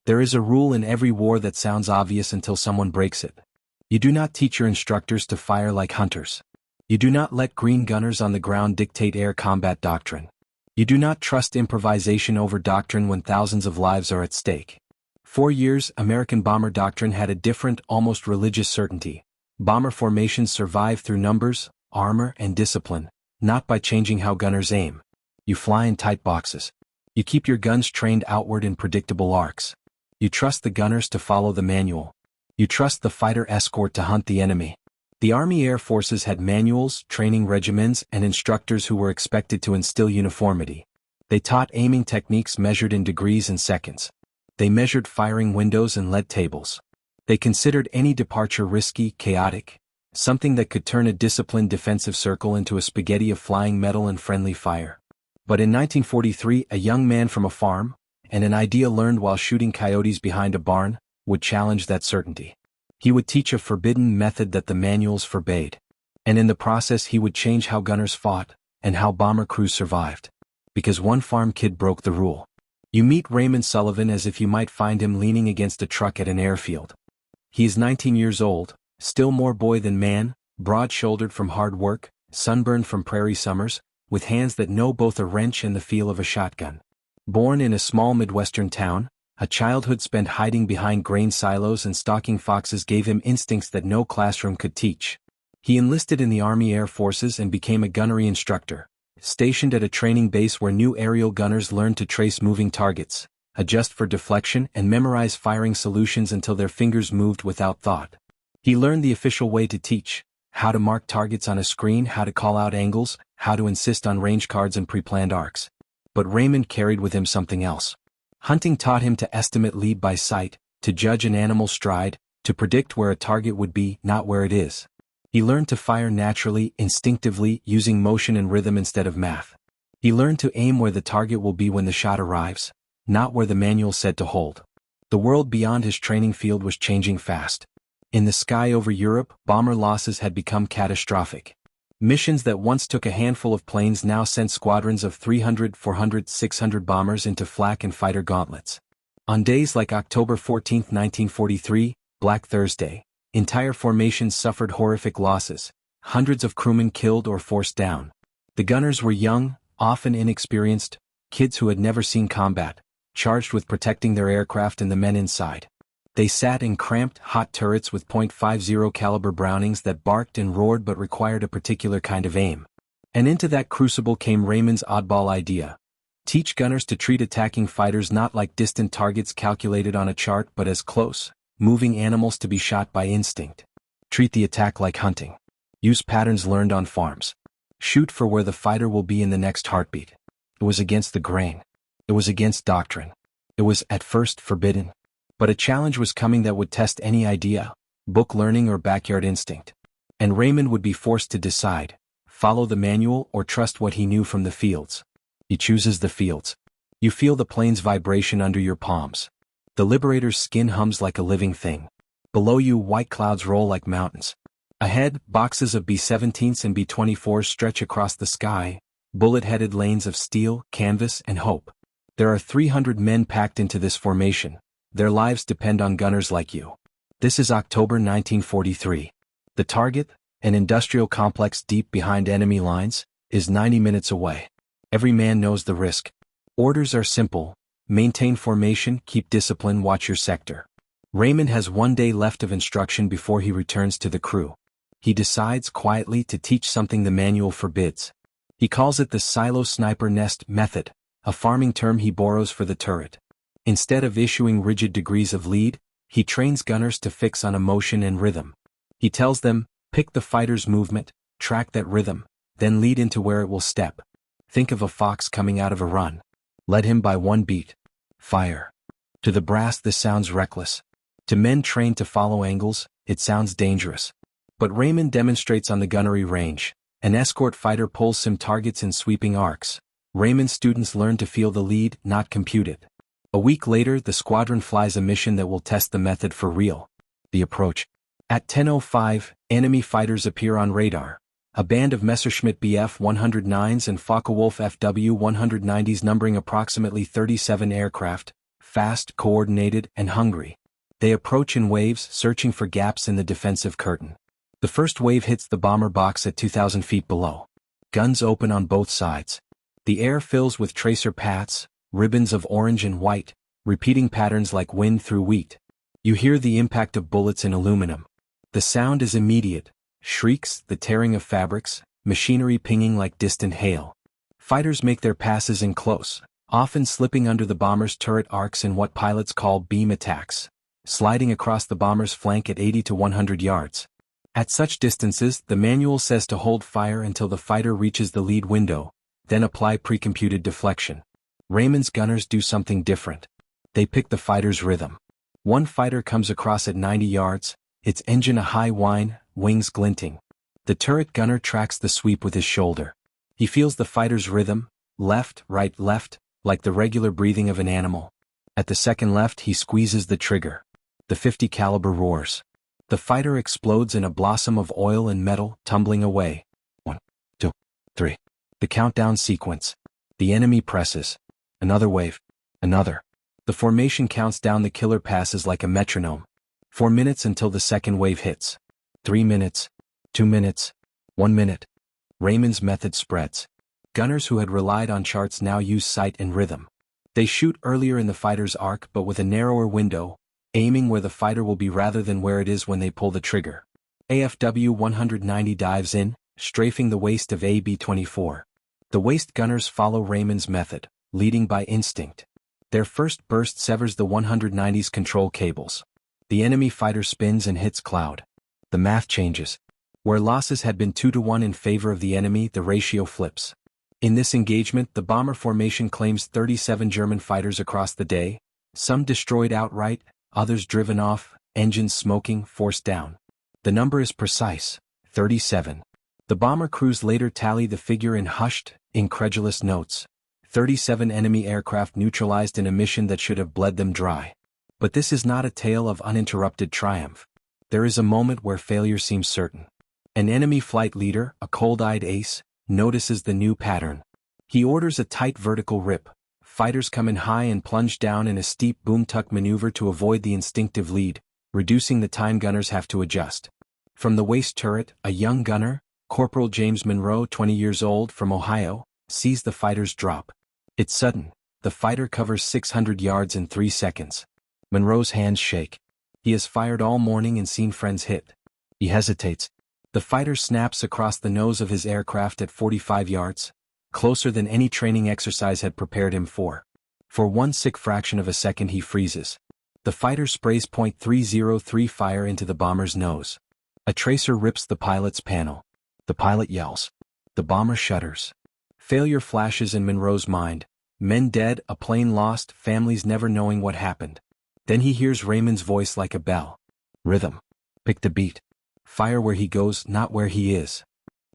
There is a rule in every war that sounds obvious until someone breaks it. You do not teach your instructors to fire like hunters. You do not let green gunners on the ground dictate air combat doctrine. You do not trust improvisation over doctrine when thousands of lives are at stake. 4 years, American bomber doctrine had a different, almost religious certainty. Bomber formations survive through numbers, armor, and discipline, not by changing how gunners aim. You fly in tight boxes. You keep your guns trained outward in predictable arcs. You trust the gunners to follow the manual. You trust the fighter escort to hunt the enemy. The Army Air Forces had manuals, training regimens, and instructors who were expected to instill uniformity. They taught aiming techniques measured in degrees and seconds. They measured firing windows and lead tables. They considered any departure risky, chaotic, something that could turn a disciplined defensive circle into a spaghetti of flying metal and friendly fire. But in 1943, a young man from a farm, and an idea learned while shooting coyotes behind a barn, would challenge that certainty. He would teach a forbidden method that the manuals forbade. And in the process he would change how gunners fought, and how bomber crews survived. Because one farm kid broke the rule. You meet Raymond Sullivan as if you might find him leaning against a truck at an airfield. He is 19 years old, still more boy than man, broad-shouldered from hard work, sunburned from prairie summers, with hands that know both a wrench and the feel of a shotgun. Born in a small Midwestern town, a childhood spent hiding behind grain silos and stalking foxes gave him instincts that no classroom could teach. He enlisted in the Army Air Forces and became a gunnery instructor, stationed at a training base where new aerial gunners learned to trace moving targets, adjust for deflection, and memorize firing solutions until their fingers moved without thought. He learned the official way to teach: how to mark targets on a screen, how to call out angles, how to insist on range cards and pre-planned arcs. But Raymond carried with him something else. Hunting taught him to estimate lead by sight, to judge an animal's stride, to predict where a target would be, not where it is. He learned to fire naturally, instinctively, using motion and rhythm instead of math. He learned to aim where the target will be when the shot arrives, not where the manual said to hold. The world beyond his training field was changing fast. In the sky over Europe, bomber losses had become catastrophic. Missions that once took a handful of planes now sent squadrons of 300, 400, 600 bombers into flak and fighter gauntlets. On days like October 14, 1943, Black Thursday, entire formations suffered horrific losses, hundreds of crewmen killed or forced down. The gunners were young, often inexperienced, kids who had never seen combat, charged with protecting their aircraft and the men inside. They sat in cramped, hot turrets with .50 caliber Brownings that barked and roared but required a particular kind of aim. And into that crucible came Raymond's oddball idea. Teach gunners to treat attacking fighters not like distant targets calculated on a chart but as close, moving animals to be shot by instinct. Treat the attack like hunting. Use patterns learned on farms. Shoot for where the fighter will be in the next heartbeat. It was against the grain. It was against doctrine. It was, at first, forbidden. But a challenge was coming that would test any idea, book learning or backyard instinct. And Raymond would be forced to decide, follow the manual or trust what he knew from the fields. He chooses the fields. You feel the plane's vibration under your palms. The Liberator's skin hums like a living thing. Below you, white clouds roll like mountains. Ahead, boxes of B-17s and B-24s stretch across the sky, bullet-headed lanes of steel, canvas, and hope. There are 300 men packed into this formation. Their lives depend on gunners like you. This is October 1943. The target, an industrial complex deep behind enemy lines, is 90 minutes away. Every man knows the risk. Orders are simple: maintain formation, keep discipline, watch your sector. Raymond has 1 day left of instruction before he returns to the crew. He decides quietly to teach something the manual forbids. He calls it the silo sniper nest method, a farming term he borrows for the turret. Instead of issuing rigid degrees of lead, he trains gunners to fix on emotion and rhythm. He tells them, pick the fighter's movement, track that rhythm, then lead into where it will step. Think of a fox coming out of a run. Lead him by one beat. Fire. To the brass this sounds reckless. To men trained to follow angles, it sounds dangerous. But Raymond demonstrates on the gunnery range. An escort fighter pulls some targets in sweeping arcs. Raymond's students learn to feel the lead, not compute it. A week later, the squadron flies a mission that will test the method for real. The approach. At 10:05, enemy fighters appear on radar. A band of Messerschmitt Bf-109s and Focke-Wulf Fw-190s numbering approximately 37 aircraft, fast, coordinated, and hungry. They approach in waves, searching for gaps in the defensive curtain. The first wave hits the bomber box at 2,000 feet below. Guns open on both sides. The air fills with tracer paths, ribbons of orange and white, repeating patterns like wind through wheat. You hear the impact of bullets in aluminum. The sound is immediate. Shrieks, the tearing of fabrics, machinery pinging like distant hail. Fighters make their passes in close, often slipping under the bomber's turret arcs in what pilots call beam attacks, sliding across the bomber's flank at 80 to 100 yards. At such distances, the manual says to hold fire until the fighter reaches the lead window, then apply precomputed deflection. Raymond's gunners do something different. They pick the fighter's rhythm. One fighter comes across at 90 yards, its engine a high whine, wings glinting. The turret gunner tracks the sweep with his shoulder. He feels the fighter's rhythm, left, like the regular breathing of an animal. At the second left, he squeezes the trigger. The .50 caliber roars. The fighter explodes in a blossom of oil and metal, tumbling away. 1, 2, 3. The countdown sequence. The enemy presses. Another wave. Another. The formation counts down the killer passes like a metronome. 4 minutes until the second wave hits. 3 minutes. 2 minutes. 1 minute. Raymond's method spreads. Gunners who had relied on charts now use sight and rhythm. They shoot earlier in the fighter's arc but with a narrower window, aiming where the fighter will be rather than where it is when they pull the trigger. AFW 190 dives in, strafing the waist of AB-24. The waist gunners follow Raymond's method, leading by instinct. Their first burst severs the 190's control cables. The enemy fighter spins and hits cloud. The math changes. Where losses had been 2 to 1 in favor of the enemy, the ratio flips. In this engagement, the bomber formation claims 37 German fighters across the day, some destroyed outright, others driven off, engines smoking, forced down. The number is precise, 37. The bomber crews later tally the figure in hushed, incredulous notes. 37 enemy aircraft neutralized in a mission that should have bled them dry. But this is not a tale of uninterrupted triumph. There is a moment where failure seems certain. An enemy flight leader, a cold-eyed ace, notices the new pattern. He orders a tight vertical rip. Fighters come in high and plunge down in a steep boom-tuck maneuver to avoid the instinctive lead, reducing the time gunners have to adjust. From the waist turret, a young gunner, Corporal James Monroe, 20 years old, from Ohio, sees the fighters drop. It's sudden. The fighter covers 600 yards in 3 seconds. Monroe's hands shake. He has fired all morning and seen friends hit. He hesitates. The fighter snaps across the nose of his aircraft at 45 yards, closer than any training exercise had prepared him for. For one sick fraction of a second he freezes. The fighter sprays .303 fire into the bomber's nose. A tracer rips the pilot's panel. The pilot yells. The bomber shudders. Failure flashes in Monroe's mind. Men dead, a plane lost, families never knowing what happened. Then he hears Raymond's voice like a bell. Rhythm. Pick the beat. Fire where he goes, not where he is.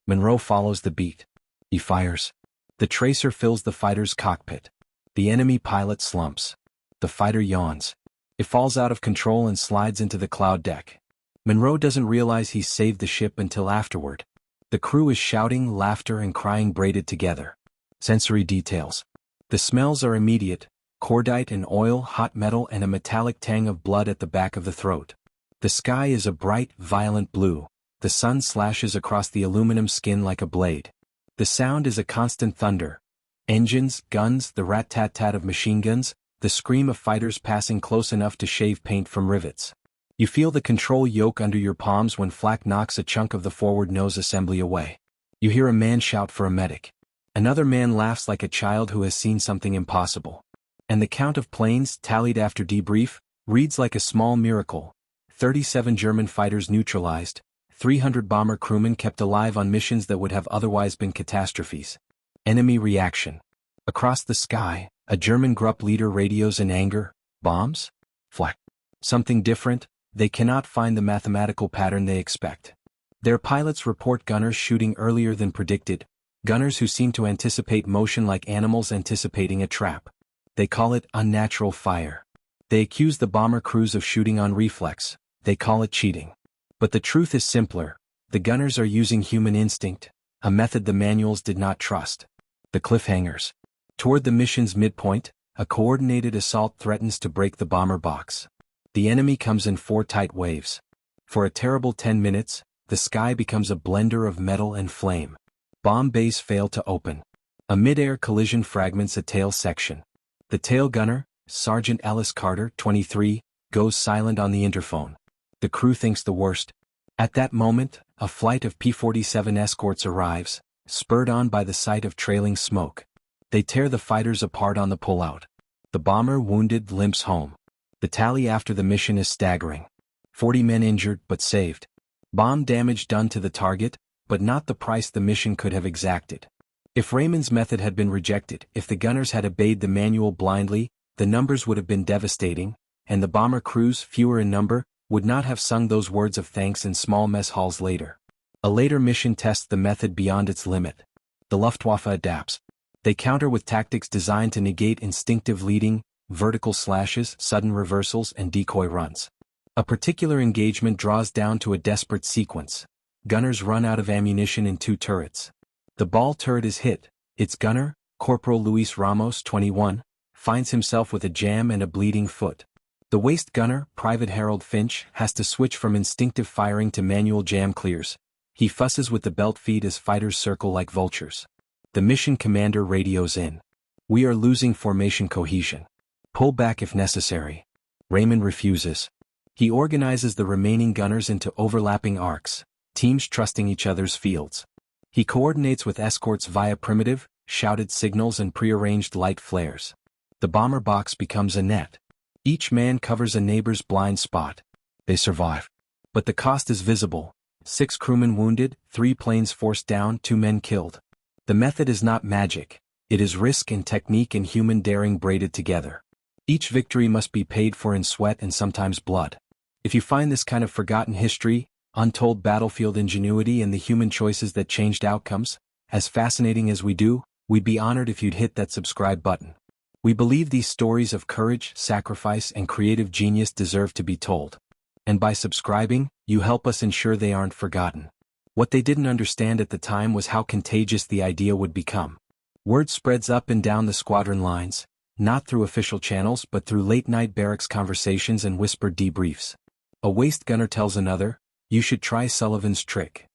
Monroe follows the beat. He fires. The tracer fills the fighter's cockpit. The enemy pilot slumps. The fighter yawns. It falls out of control and slides into the cloud deck. Monroe doesn't realize he's saved the ship until afterward. The crew is shouting, laughter and crying braided together. Sensory details. The smells are immediate, cordite and oil, hot metal and a metallic tang of blood at the back of the throat. The sky is a bright, violent blue. The sun slashes across the aluminum skin like a blade. The sound is a constant thunder. Engines, guns, the rat-tat-tat of machine guns, the scream of fighters passing close enough to shave paint from rivets. You feel the control yoke under your palms when flak knocks a chunk of the forward nose assembly away. You hear a man shout for a medic. Another man laughs like a child who has seen something impossible. And the count of planes, tallied after debrief, reads like a small miracle. 37 German fighters neutralized, 300 bomber crewmen kept alive on missions that would have otherwise been catastrophes. Enemy reaction. Across the sky, a German group leader radios in anger, bombs? Flak. Something different, they cannot find the mathematical pattern they expect. Their pilots report gunners shooting earlier than predicted, gunners who seem to anticipate motion like animals anticipating a trap. They call it unnatural fire. They accuse the bomber crews of shooting on reflex, they call it cheating. But the truth is simpler, the gunners are using human instinct, a method the manuals did not trust. The cliffhangers. Toward the mission's midpoint, A coordinated assault threatens to break the bomber box. The enemy comes in 4 tight waves. For a terrible 10 minutes, the sky becomes a blender of metal and flame. Bomb bays fail to open. A mid-air collision fragments a tail section. The tail gunner, Sergeant Ellis Carter, 23, goes silent on the interphone. The crew thinks the worst. At that moment, a flight of P-47 escorts arrives, spurred on by the sight of trailing smoke. They tear the fighters apart on the pullout. The bomber, wounded, limps home. The tally after the mission is staggering. 40 men injured but saved. Bomb damage done to the target, but not the price the mission could have exacted. If Raymond's method had been rejected, if the gunners had obeyed the manual blindly, the numbers would have been devastating, and the bomber crews, fewer in number, would not have sung those words of thanks in small mess halls later. A later mission tests the method beyond its limit. The Luftwaffe adapts. They counter with tactics designed to negate instinctive leading, vertical slashes, sudden reversals, and decoy runs. A particular engagement draws down to a desperate sequence. Gunners run out of ammunition in 2 turrets. The ball turret is hit. Its gunner, Corporal Luis Ramos, 21, finds himself with a jam and a bleeding foot. The waist gunner, Private Harold Finch, has to switch from instinctive firing to manual jam clears. He fusses with the belt feed as fighters circle like vultures. The mission commander radios in. "We are losing formation cohesion. Pull back if necessary." Raymond refuses. He organizes the remaining gunners into overlapping arcs, teams trusting each other's fields. He coordinates with escorts via primitive, shouted signals and prearranged light flares. The bomber box becomes a net. Each man covers a neighbor's blind spot. They survive. But the cost is visible. 6 crewmen wounded, 3 planes forced down, 2 men killed. The method is not magic. It is risk and technique and human daring braided together. Each victory must be paid for in sweat and sometimes blood. If you find this kind of forgotten history, untold battlefield ingenuity and the human choices that changed outcomes, as fascinating as we do, we'd be honored if you'd hit that subscribe button. We believe these stories of courage, sacrifice, and creative genius deserve to be told. And by subscribing, you help us ensure they aren't forgotten. What they didn't understand at the time was how contagious the idea would become. Word spreads up and down the squadron lines, not through official channels but through late-night barracks conversations and whispered debriefs. A waist gunner tells another, "You should try Sullivan's trick."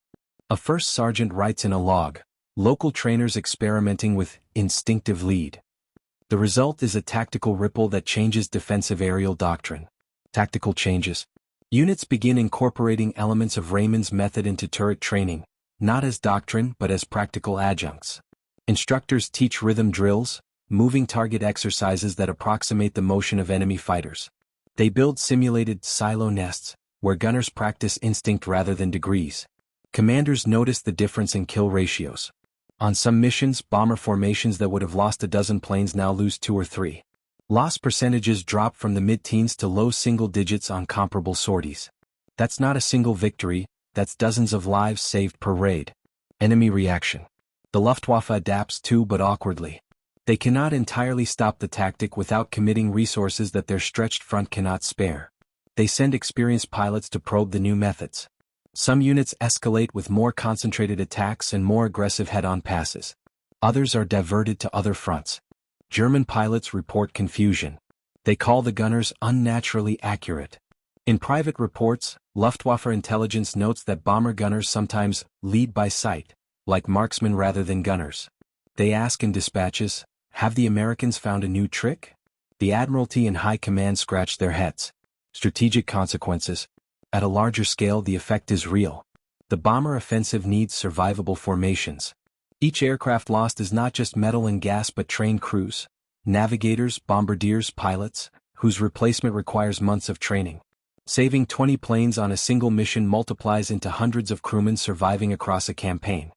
A first sergeant writes in a log, "Local trainers experimenting with instinctive lead." The result is a tactical ripple that changes defensive aerial doctrine. Tactical changes. Units begin incorporating elements of Raymond's method into turret training, not as doctrine but as practical adjuncts. Instructors teach rhythm drills, moving target exercises that approximate the motion of enemy fighters. They build simulated silo nests, where gunners practice instinct rather than degrees. Commanders notice the difference in kill ratios. On some missions, bomber formations that would have lost a dozen planes now lose 2 or 3. Loss percentages drop from the mid-teens to low single digits on comparable sorties. That's not a single victory, that's dozens of lives saved per raid. Enemy reaction. The Luftwaffe adapts too, but awkwardly. They cannot entirely stop the tactic without committing resources that their stretched front cannot spare. They send experienced pilots to probe the new methods. Some units escalate with more concentrated attacks and more aggressive head-on passes. Others are diverted to other fronts. German pilots report confusion. They call the gunners unnaturally accurate. In private reports, Luftwaffe intelligence notes that bomber gunners sometimes lead by sight, like marksmen rather than gunners. They ask in dispatches, "Have the Americans found a new trick?" The Admiralty and High Command scratch their heads. Strategic consequences. At a larger scale, the effect is real. The bomber offensive needs survivable formations. Each aircraft lost is not just metal and gas but trained crews, navigators, bombardiers, pilots, whose replacement requires months of training. Saving 20 planes on a single mission multiplies into hundreds of crewmen surviving across a campaign.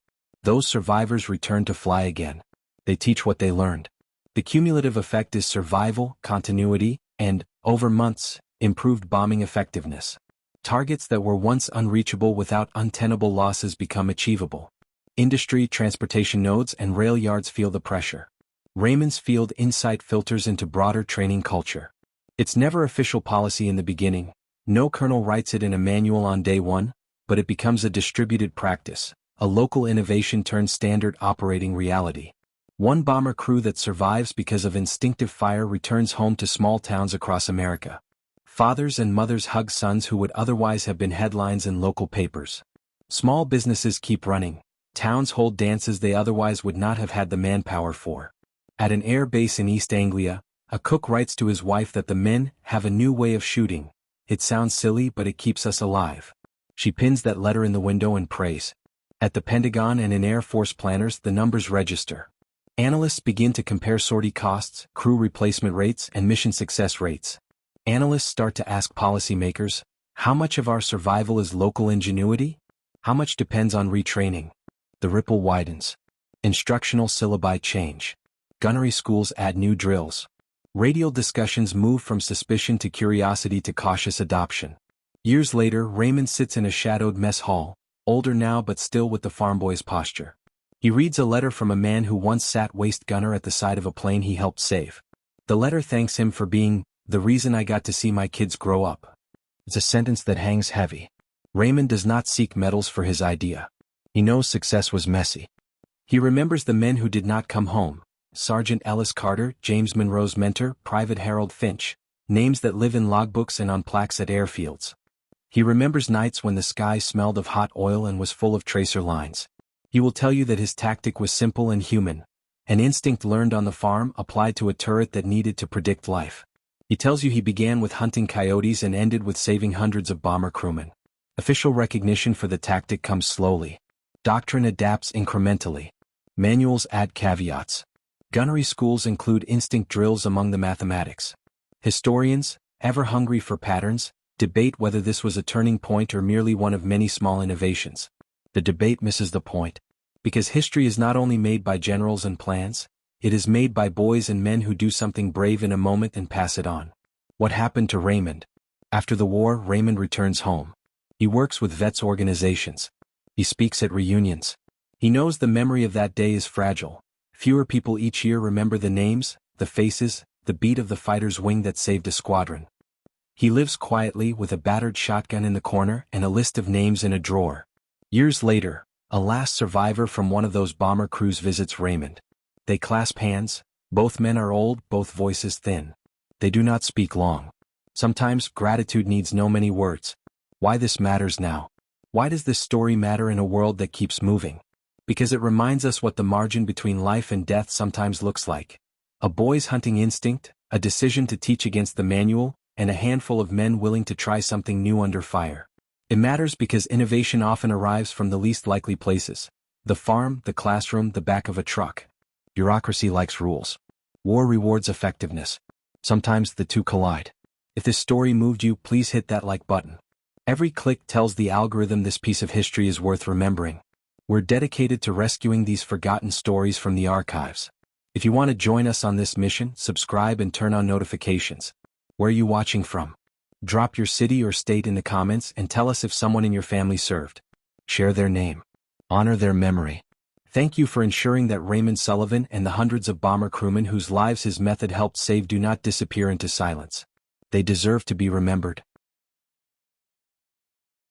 Those survivors return to fly again. They teach what they learned. The cumulative effect is survival, continuity, and, over months, improved bombing effectiveness. Targets that were once unreachable without untenable losses become achievable. Industry, transportation nodes, and rail yards feel the pressure. Raymond's field insight filters into broader training culture. It's never official policy in the beginning. No colonel writes it in a manual on day one, but it becomes a distributed practice, a local innovation turned standard operating reality. One bomber crew that survives because of instinctive fire returns home to small towns across America. Fathers and mothers hug sons who would otherwise have been headlines in local papers. Small businesses keep running. Towns hold dances they otherwise would not have had the manpower for. At an air base in East Anglia, a cook writes to his wife that the men have a new way of shooting. It sounds silly, but it keeps us alive. She pins that letter in the window and prays. At the Pentagon and in Air Force planners, the numbers register. Analysts begin to compare sortie costs, crew replacement rates, and mission success rates. Analysts start to ask policymakers, how much of our survival is local ingenuity? How much depends on retraining? The ripple widens. Instructional syllabi change. Gunnery schools add new drills. Radial discussions move from suspicion to curiosity to cautious adoption. Years later, Raymond sits in a shadowed mess hall, older now but still with the farm boy's posture. He reads a letter from a man who once sat waist gunner at the side of a plane he helped save. The letter thanks him for being the reason I got to see my kids grow up. It's a sentence that hangs heavy. Raymond does not seek medals for his idea. He knows success was messy. He remembers the men who did not come home. Sergeant Ellis Carter, James Monroe's mentor, Private Harold Finch, names that live in logbooks and on plaques at airfields. He remembers nights when the sky smelled of hot oil and was full of tracer lines. He will tell you that his tactic was simple and human. An instinct learned on the farm applied to a turret that needed to predict life. He tells you he began with hunting coyotes and ended with saving hundreds of bomber crewmen. Official recognition for the tactic comes slowly. Doctrine adapts incrementally. Manuals add caveats. Gunnery schools include instinct drills among the mathematics. Historians, ever hungry for patterns, debate whether this was a turning point or merely one of many small innovations. The debate misses the point. Because history is not only made by generals and plans, it is made by boys and men who do something brave in a moment and pass it on. What happened to Raymond? After the war, Raymond returns home. He works with vets organizations. He speaks at reunions. He knows the memory of that day is fragile. Fewer people each year remember the names, the faces, the beat of the fighter's wing that saved a squadron. He lives quietly with a battered shotgun in the corner and a list of names in a drawer. Years later, a last survivor from one of those bomber crews visits Raymond. They clasp hands. Both men are old, both voices thin. They do not speak long. Sometimes gratitude needs no many words. Why this matters now? Why does this story matter in a world that keeps moving? Because it reminds us what the margin between life and death sometimes looks like. A boy's hunting instinct, a decision to teach against the manual, and a handful of men willing to try something new under fire. It matters because innovation often arrives from the least likely places. The farm, the classroom, the back of a truck. Bureaucracy likes rules. War rewards effectiveness. Sometimes the two collide. If this story moved you, please hit that like button. Every click tells the algorithm this piece of history is worth remembering. We're dedicated to rescuing these forgotten stories from the archives. If you want to join us on this mission, subscribe and turn on notifications. Where are you watching from? Drop your city or state in the comments and tell us if someone in your family served. Share their name. Honor their memory. Thank you for ensuring that Raymond Sullivan and the hundreds of bomber crewmen whose lives his method helped save do not disappear into silence. They deserve to be remembered.